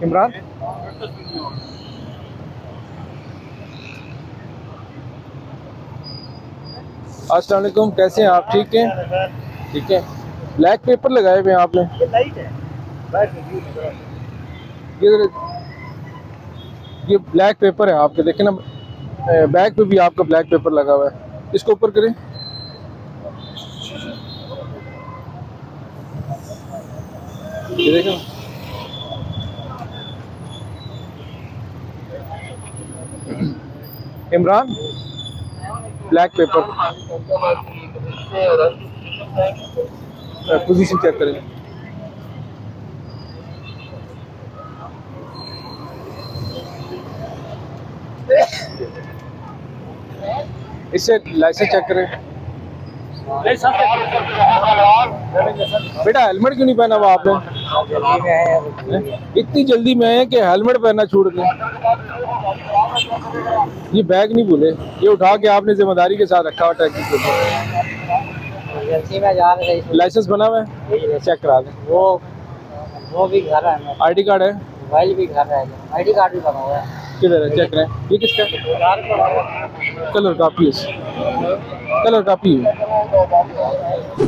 इमरान। अस्सलाम वालेकुम, कैसे हैं आप? ठीक हैं? ठीक है। ब्लैक पेपर लगाए हुए हैं आपने? ये ये ब्लैक पेपर है आपके, देखें ना, बैक पे भी आपका ब्लैक पेपर लगा हुआ है। इसको ऊपर करें। ये देखें Imran, black paper position check करें। इससे लाइसेंस चेक करें। बेटा हेलमेट क्यों नहीं पहना हुआ आपने? इतनी जल्दी में है कि हेलमेट पहनना छोड़ के। ये बैग नहीं भूले, ये उठा के आपने जिम्मेदारी के साथ रखा हुआ टैक्सी के ऊपर। लाइसेंस बना हुआ है? चेक करा दें। वो भी घर है, आईडी कार्ड है? मोबाइल भी घर है, आईडी कार्ड भी बना हुआ है। किधर है? चेक करें। ये किसका कलर कापी है? कलर कापी है।